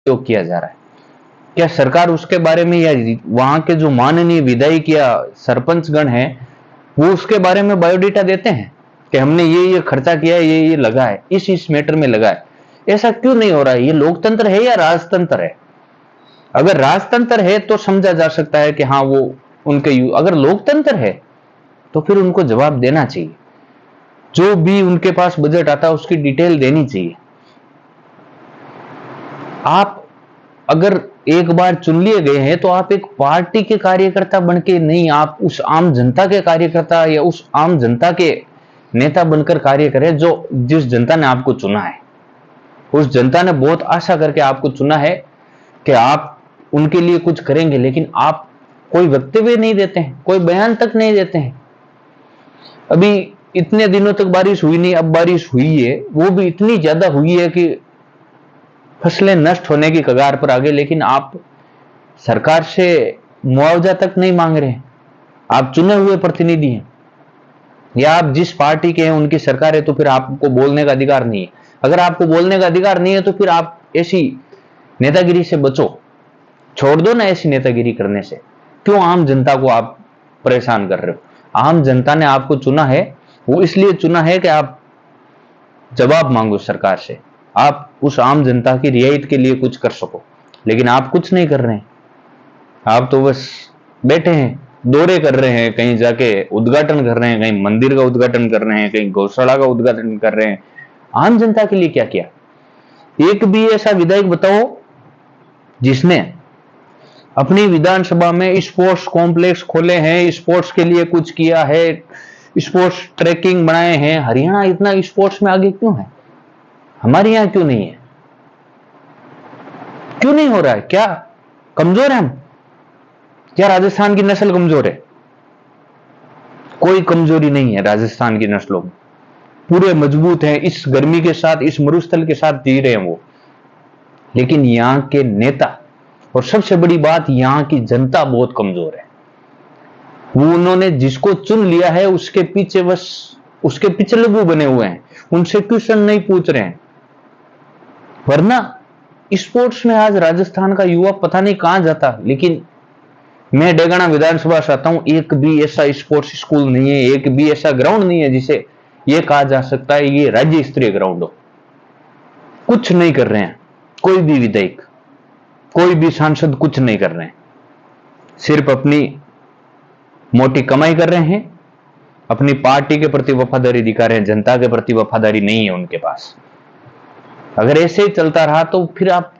उपयोग किया जा रहा है। क्या सरकार उसके बारे में या वहां के जो माननीय विधायक या सरपंच गण है वो उसके बारे में बायोडेटा देते हैं कि हमने ये खर्चा किया है, ये लगा है, इस मैटर में लगा है? ऐसा क्यों नहीं हो रहा है? ये लोकतंत्र है या राजतंत्र है? अगर राजतंत्र है तो समझा जा सकता है कि हाँ वो उनके, अगर लोकतंत्र है तो फिर उनको जवाब देना चाहिए। जो भी उनके पास बजट आता है उसकी डिटेल देनी चाहिए। आप अगर एक बार चुन लिए गए हैं तो आप एक पार्टी के कार्यकर्ता बन के नहीं, आप उस आम जनता के कार्यकर्ता या उस आम जनता के नेता बनकर कार्य करें जो जिस जनता ने आपको चुना है। उस जनता ने बहुत आशा करके आपको चुना है कि आप उनके लिए कुछ करेंगे, लेकिन आप कोई वक्तव्य नहीं देते हैं, कोई बयान तक नहीं देते हैं। अभी इतने दिनों तक बारिश हुई नहीं, अब बारिश हुई है, वो भी इतनी ज्यादा हुई है कि फसलें नष्ट होने की कगार पर आ गई, लेकिन आप सरकार से मुआवजा तक नहीं मांग रहे हैं। आप चुने हुए प्रतिनिधि हैं या आप जिस पार्टी के हैं उनकी सरकार है, तो फिर आपको बोलने का अधिकार नहीं है। अगर आपको बोलने का अधिकार नहीं है तो फिर आप ऐसी नेतागिरी से बचो, छोड़ दो ना ऐसी नेतागिरी करने से। क्यों आम जनता को आप परेशान कर रहे हो? आम जनता ने आपको चुना है, वो इसलिए चुना है कि आप जवाब मांगो सरकार से, आप उस आम जनता की रियायत के लिए कुछ कर सको, लेकिन आप कुछ नहीं कर रहे हैं। आप तो बस बैठे हैं, दौरे कर रहे हैं, कहीं जाके उद्घाटन कर रहे हैं, कहीं मंदिर का उद्घाटन कर रहे हैं, कहीं गौशाला का उद्घाटन कर रहे हैं। आम जनता के लिए क्या किया? एक भी ऐसा विधायक बताओ जिसने अपनी विधानसभा में स्पोर्ट्स कॉम्प्लेक्स खोले हैं, स्पोर्ट्स के लिए कुछ किया है, स्पोर्ट्स ट्रैकिंग बनाए हैं? हरियाणा इतना स्पोर्ट्स में आगे क्यों है? हमारे यहां क्यों नहीं है? क्यों नहीं हो रहा है? क्या कमजोर है हम? क्या राजस्थान की नस्ल कमजोर है? कोई कमजोरी नहीं है राजस्थान की नस्लों में, पूरे मजबूत हैं। इस गर्मी के साथ, इस मरुस्थल के साथ जी रहे हैं वो। लेकिन यहां के नेता और सबसे बड़ी बात, यहां की जनता बहुत कमजोर है। वो उन्होंने जिसको चुन लिया है उसके पीछे बस उसके पीछे लघु बने हुए हैं, उनसे क्वेश्चन नहीं पूछ रहे हैं। वरना स्पोर्ट्स में आज राजस्थान का युवा पता नहीं कहां जाता। लेकिन मैं डेगाना विधानसभा से आता हूं, एक भी ऐसा स्पोर्ट्स स्कूल नहीं है, एक भी ऐसा ग्राउंड नहीं है जिसे यह कहा जा सकता है ये राज्य स्तरीय ग्राउंड हो। कुछ नहीं कर रहे हैं, कोई भी विधायक, कोई भी सांसद कुछ नहीं कर रहे हैं। सिर्फ अपनी मोटी कमाई कर रहे हैं, अपनी पार्टी के प्रति वफादारी दिखा रहे हैं, जनता के प्रति वफादारी नहीं है उनके पास। अगर ऐसे ही चलता रहा तो फिर आप